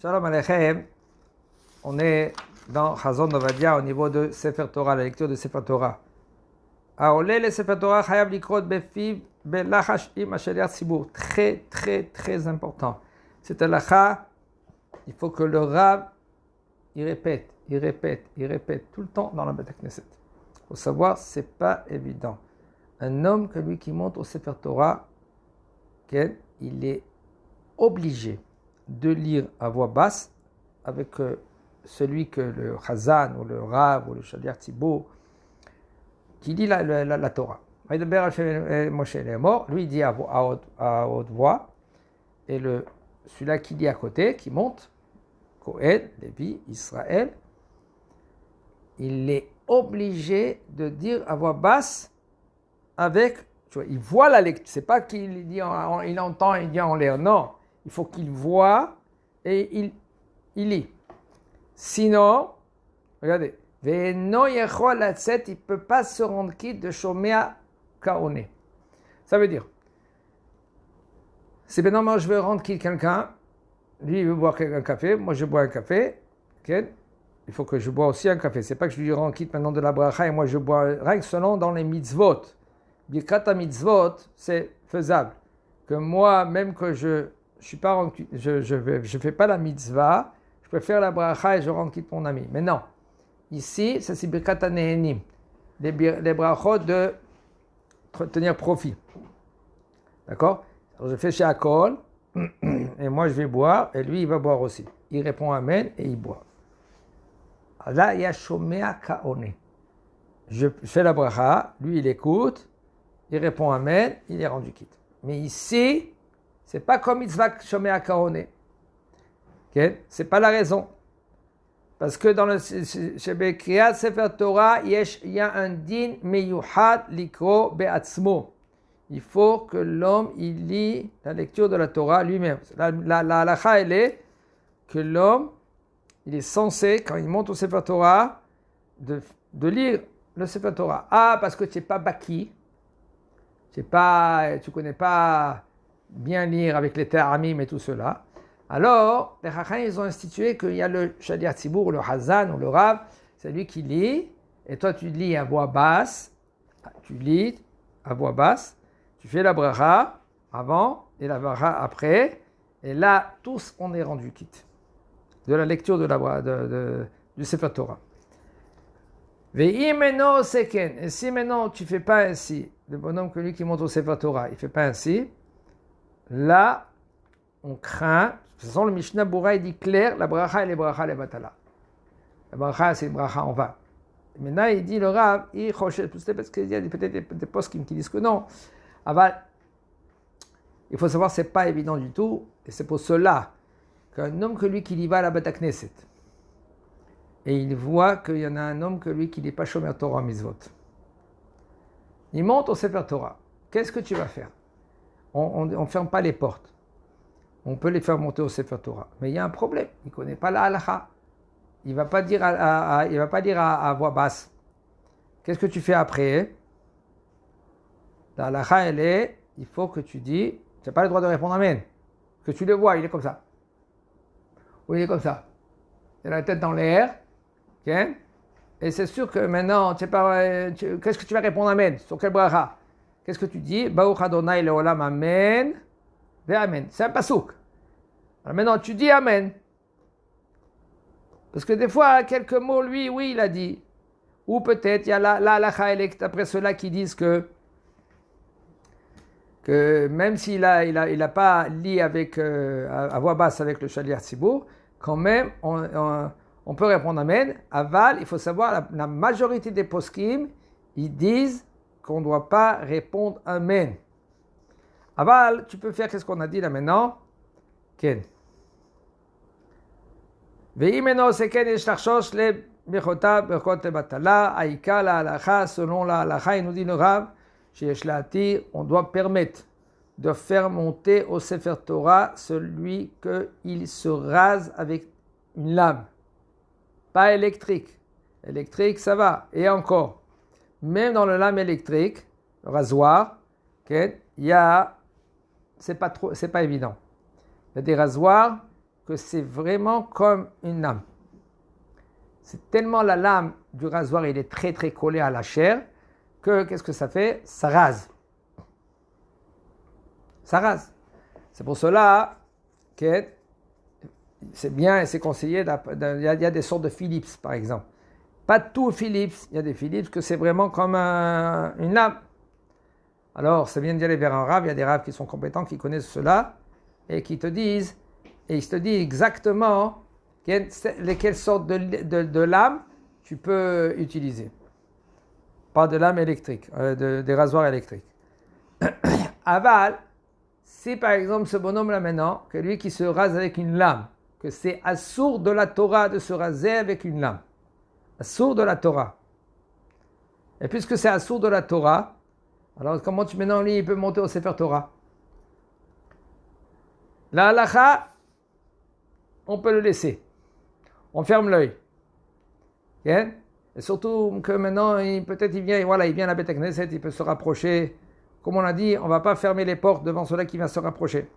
Shalom Aleichem, on est dans Chazon Ovadia au niveau de Sefer Torah, la lecture de Sefer Torah. Aolé le Sefer Torah chayav likrot befiv belachash im asheliach tzibur. Très important. Cette halakha, il faut que le Rav, il répète tout le temps dans la Beit Knesset. Il faut savoir, c'est pas évident. Un homme que lui qui monte au Sefer Torah, il est obligé de lire à voix basse avec celui que le Chazan ou le Rav ou le Shaliach Tzibur qui lit la Torah. Moshe est mort, lui il dit à haute voix, et celui-là qui lit à côté, qui monte, Kohen, Lévi, Israël, il est obligé de dire à voix basse avec, tu vois, il voit la lecture, c'est pas qu'il dit, il entend, il dit en l'air, non. Il faut qu'il voit et il lit. Sinon, regardez, il ne peut pas se rendre quitte de Shomea Kaone. Ça veut dire, c'est maintenant moi je veux rendre quitte quelqu'un, lui il veut boire un café, moi je bois un café, okay? Il faut que je bois aussi un café. C'est pas que je lui rends quitte maintenant de la bracha et moi je bois rien que selon dans les mitzvot. Birkat mitzvot, c'est faisable. Que moi, même que je fais pas la mitzvah, je peux faire la bracha et je rends quitte mon ami. Mais non, ici, ça c'est birkat hanehenim, les brachot de tenir profit. D'accord? Alors je fais chez Akol, et moi je vais boire, et lui il va boire aussi. Il répond amen et il boit. Alors là, il y a shomea kaone. Je fais la bracha, lui il écoute, il répond amen, il est rendu quitte. Mais ici, c'est pas comme mitzvah shomea kaone. Okay? C'est pas la raison. Parce que dans le Shebekriat Sefer Torah, il y a un din meyuhad likro be'atzmo. Il faut que l'homme il lit la lecture de la Torah lui-même. La halakha, elle est que l'homme, il est censé, quand il monte au Sefer Torah, de lire le Sefer Torah. Ah, parce que tu n'es pas baki, tu ne connais pas bien lire avec les ta'amim et tout cela. Alors, les Chachamim, ils ont institué qu'il y a le Shaliach Tzibur, le Hazan ou le Rav, c'est lui qui lit, et toi tu lis à voix basse, tu fais la bracha avant et la bracha après, et là, tous on est rendu quitte de la lecture du Sefer Torah. Et si maintenant tu ne fais pas ainsi, le bonhomme que lui qui monte au Sefer Torah, il ne fait pas ainsi, là, on craint, de toute façon le Mishnah Bura il dit clair, la bracha elle est bracha le batala. La bracha c'est une bracha en vain. Maintenant il dit le Rav, parce qu'il y a peut-être des postes qui disent que non. Aval, il faut savoir c'est pas évident du tout, et c'est pour cela qu'un homme que lui qui y va à la Beit Knesset, et il voit qu'il y en a un homme que lui qui n'est pas Shomer Torah Mitzvot. Il monte au Sefer Torah. Qu'est-ce que tu vas faire? On ne ferme pas les portes. On peut les faire monter au Sefer Torah. Mais il y a un problème. Il ne connaît pas la halakha. Il ne va pas dire à voix basse. Qu'est-ce que tu fais après? La halakha, elle est, il faut que tu dis, tu n'as pas le droit de répondre amen. Que tu le vois, il est comme ça. Ou il est comme ça. Il a la tête dans l'air. Okay? Et c'est sûr que maintenant, qu'est-ce que tu vas répondre amen? Sur quel bracha? Qu'est-ce que tu dis? Baruch Adonai leolam amen. Ve amen. C'est un pasouk. Alors maintenant, tu dis amen. Parce que des fois, quelques mots, lui, oui, il a dit. Ou peut-être, il y a la halakha elect, après ceux-là qui disent que même s'il a pas lit à voix basse avec le Shaliach Tzibur, quand même, on peut répondre amen. Aval, il faut savoir, la majorité des poskim, ils disent qu'on ne doit pas répondre amen. Aval, tu peux faire qu'est-ce qu'on a dit là maintenant? Ken. Ve'imeno seken yesh lachshosh le bechota bechot le batala aïka la halacha, selon la halacha, il nous dit le Rav, sheyesh la'atir, on doit permettre de faire monter au Sefer Torah celui qu'il se rase avec une lame, pas électrique. Électrique, ça va. Et encore, même dans le lame électrique, le rasoir, okay, c'est pas évident. Il y a des rasoirs que c'est vraiment comme une lame. C'est tellement la lame du rasoir, il est très très collé à la chair, que qu'est-ce que ça fait? Ça rase. Ça rase. C'est pour cela que c'est bien et c'est conseillé, il y a des sortes de Philips par exemple. Pas tout Philips, il y a des Philips que c'est vraiment comme une lame. Alors, ça vient d'y aller vers un rave, il y a des raves qui sont compétents, qui connaissent cela, et qui te disent, et ils te disent exactement quelles sortes de lames tu peux utiliser. Pas de lame électrique, des rasoirs électriques. Aval, si par exemple ce bonhomme-là maintenant, que lui qui se rase avec une lame, que c'est assourd de la Torah de se raser avec une lame. Assourd de la Torah. Et puisque c'est assourd de la Torah, alors comment maintenant lui il peut monter au Sefer Torah? La halakha, on peut le laisser. On ferme l'œil. Okay? Et surtout que maintenant, peut-être il vient à la Beit Knesset, il peut se rapprocher. Comme on a dit, on ne va pas fermer les portes devant celui qui va se rapprocher.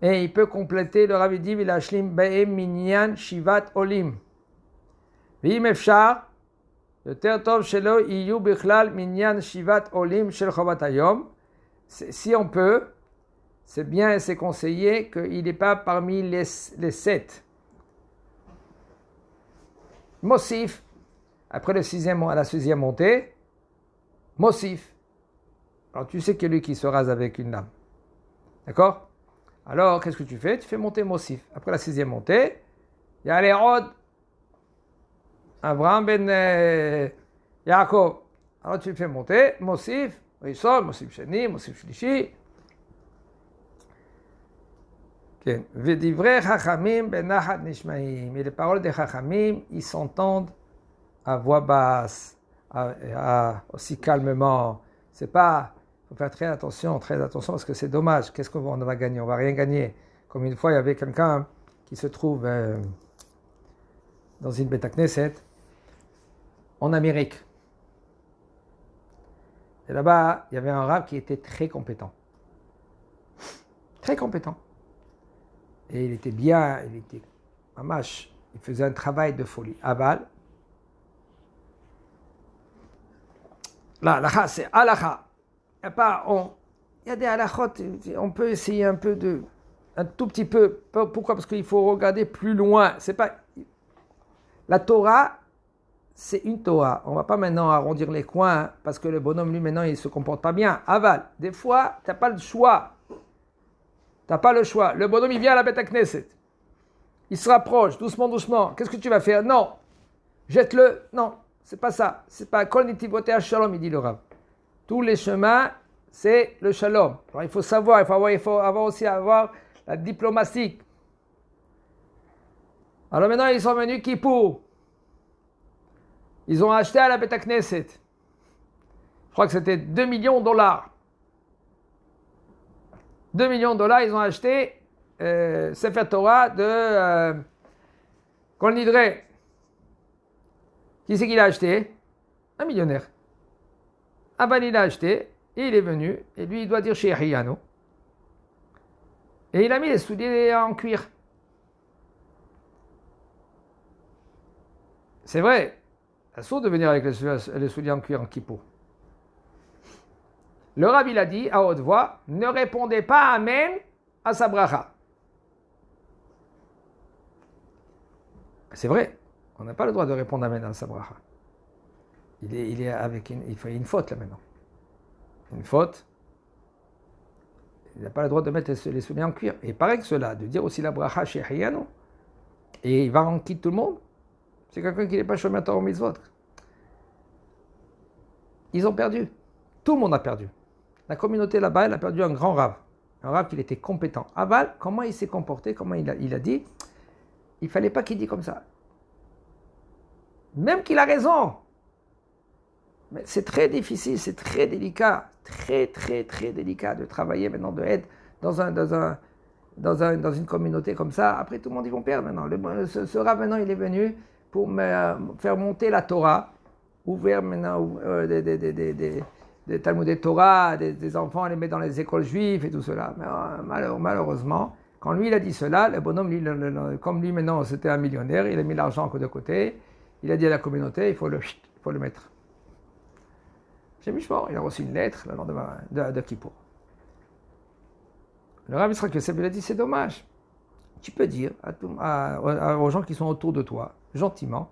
Et il peut compléter le Rav dit Vilashlim Be'em Minyan Shivat Olim. V'im efshar, יותר טוב שלא יהיו בכלל מניין שיבת עולים של חובת היום. Si on peut, c'est bien et c'est conseillé qu'il n'est pas parmi les 7. Mosif, après la 6e montée, Mosif. Alors tu sais que lui qui se rase avec une lame. D'accord? Alors qu'est-ce que tu fais? Tu fais monter Mosif. Après la 6e montée, il y a les Rod. Abraham ben Yaakov. Alors tu fais monter, Mosif, Rishon, Mosif Sheni, Mosif Shlishi. V'divrei Chachamim benachat nishmaim. Et les paroles des Chachamim, ils s'entendent à voix basse, aussi calmement. C'est pas, il faut faire très attention parce que c'est dommage. Qu'est-ce qu'on va gagner? On va rien gagner. Comme une fois, il y avait quelqu'un qui se trouve dans une Beit Knesset en Amérique. Et là-bas, il y avait un rav qui était très compétent. Très compétent. Et il était bien, il était mamash, il faisait un travail de folie. Aval. Là, halakha, c'est halakha. Il y a des halakhot, on peut essayer un tout petit peu. Pourquoi? Parce qu'il faut regarder plus loin. C'est pas... La Torah, c'est une Torah. On ne va pas maintenant arrondir les coins parce que le bonhomme, lui, maintenant, il ne se comporte pas bien. Aval, des fois, tu n'as pas le choix. Tu n'as pas le choix. Le bonhomme, il vient à la Beit Knesset. Il se rapproche, doucement, doucement. Qu'est-ce que tu vas faire? Non. Jette-le. Non, c'est pas ça. C'est pas Kol Nitivotea Shalom, il dit le Rav. Tous les chemins, c'est le Shalom. Alors, il faut savoir, il faut aussi avoir la diplomatie. Alors maintenant, ils sont venus Kippour. Ils ont acheté à la Beit Knesset. Je crois que c'était $2 millions. $2 millions, ils ont acheté Sefer Torah de Kol Nidre. Qui c'est qui l'a acheté? Un millionnaire. Aban, il l'a acheté, et il est venu, et lui, il doit dire chez Riyano. Et il a mis les souliers en cuir. C'est vrai, c'est sourd de venir avec les souliers en cuir en kippour. Le Rav, il a dit à haute voix, ne répondez pas Amen à sa bracha. C'est vrai, on n'a pas le droit de répondre Amen à sa bracha. Il fait une faute là maintenant. Une faute. Il n'a pas le droit de mettre les souliers en cuir. Et pareil que cela, de dire aussi la bracha chez Riyano, et il va en quitter tout le monde. C'est quelqu'un qui n'est pas chômeur au mitzvot. Ils ont perdu. Tout le monde a perdu. La communauté là-bas, elle a perdu un grand rave. Un rave qui était compétent. Aval, comment il s'est comporté, comment il a dit, il ne fallait pas qu'il dise comme ça. Même qu'il a raison. Mais c'est très difficile, c'est très délicat. Très, très, très délicat de travailler maintenant, de être dans une communauté comme ça. Après, tout le monde, ils vont perdre maintenant. Ce rave, maintenant, il est venu pour faire monter la Torah, ouvrir maintenant des Talmudei Torah, des enfants, les mettre dans les écoles juives et tout cela. Mais malheureusement, Quand lui, il a dit cela, le bonhomme, lui, comme lui, maintenant, c'était un millionnaire, il a mis l'argent de côté, il a dit à la communauté, il faut le mettre. J'ai mis Mishmor, il a reçu une lettre le lendemain de Kippour. Le Rav Yitzhak Yosef, il a dit, c'est dommage. Tu peux dire aux gens qui sont autour de toi, gentiment,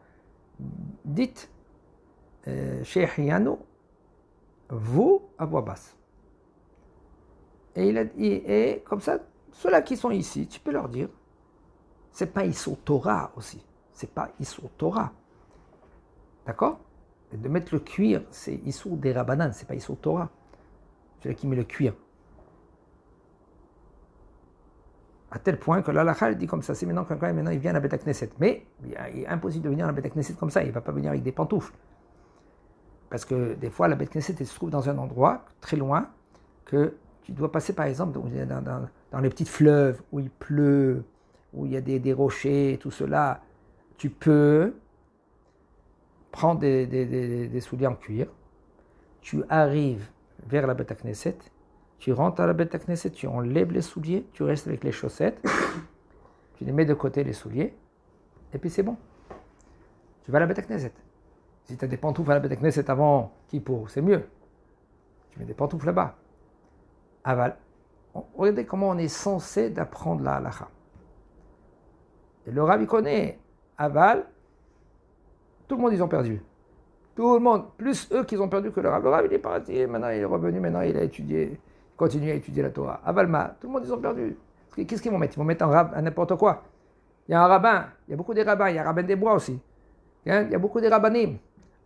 dites, Shehiano, vous, à voix basse. Et il a dit, et comme ça, ceux-là qui sont ici, tu peux leur dire, c'est pas Issur Torah aussi, c'est pas Issur Torah. D'accord? Et de mettre le cuir, c'est Issur des Rabbanan, c'est pas Issur Torah. Celui qui met le cuir. À tel point que l'Halakha dit comme ça, c'est maintenant qu'un maintenant il vient à la Beth Knesset. Mais il est impossible de venir à la Beth Knesset comme ça, il ne va pas venir avec des pantoufles. Parce que des fois, la Beth Knesset se trouve dans un endroit très loin, que tu dois passer par exemple dans les petits fleuves où il pleut, où il y a des rochers, tout cela. Tu peux prendre des souliers en cuir, tu arrives vers la Beth Knesset, tu rentres à la Beth Knesset, tu enlèves les souliers, tu restes avec les chaussettes, tu les mets de côté les souliers, et puis c'est bon. Tu vas à la Beth Knesset. Si tu as des pantoufles à la Beth Knesset avant Kippour, c'est mieux. Tu mets des pantoufles là-bas. Aval. Regardez comment on est censé d'apprendre la halakha. Et le Rav, il connaît. Aval, tout le monde, ils ont perdu. Tout le monde, plus eux qu'ils ont perdu que le Rav. Le Rav, il est parti, maintenant il est revenu, maintenant il a étudié, il continue à étudier la Torah. Avalma, tout le monde, ils ont perdu. Qu'est-ce qu'ils vont mettre? Ils vont mettre un rab à n'importe quoi. Il y a un rabbin, il y a beaucoup de rabbins, il y a un rabbin des bois aussi. Il y a beaucoup de rabbanim.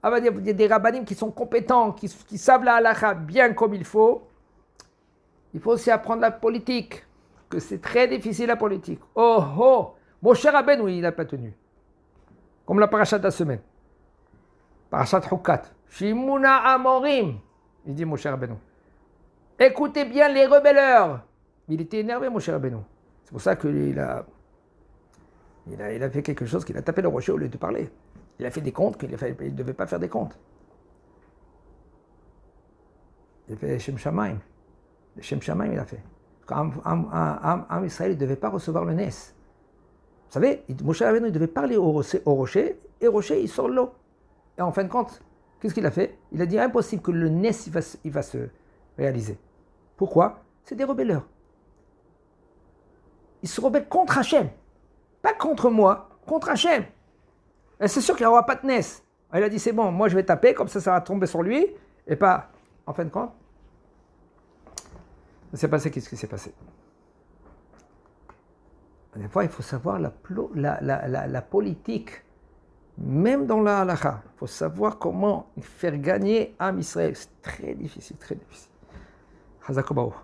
Il y a des rabbanim qui sont compétents, qui savent la halakha bien comme il faut. Il faut aussi apprendre la politique, que c'est très difficile la politique. Oh oh, Moshe Rabbeinu, il n'a pas tenu. Comme la parashat de la semaine. Parashat Hukat. Shimuna Amorim, il dit Moshe Rabbeinu. Écoutez bien les rebelleurs. Il était énervé, Moshe Rabbeinu. C'est pour ça qu'il a fait quelque chose, qu'il a tapé le rocher au lieu de parler. Il a fait des comptes qu'il ne devait pas faire des comptes. Il a fait Shem Shamaim. Le Shem Shamaim, il a fait. Quand un Israël ne devait pas recevoir le Nes. Vous savez, Moshe Rabbeinu, il devait parler au rocher, et le rocher, il sort de l'eau. Et en fin de compte, qu'est-ce qu'il a fait? Il a dit impossible que le Nes, il va se réaliser. Pourquoi? C'est des rebelleurs. Ils se rebellent contre Hachem. Pas contre moi, contre Hachem. Et c'est sûr qu'il n'y aura pas de Nes. Il a dit c'est bon, moi je vais taper, comme ça va tomber sur lui, et pas, en fin de compte, il s'est passé qu'est-ce qui s'est passé. Des fois, il faut savoir la politique, même dans la halakha. Il faut savoir comment faire gagner Am Israël. C'est très difficile, très difficile. Chazak Baruch.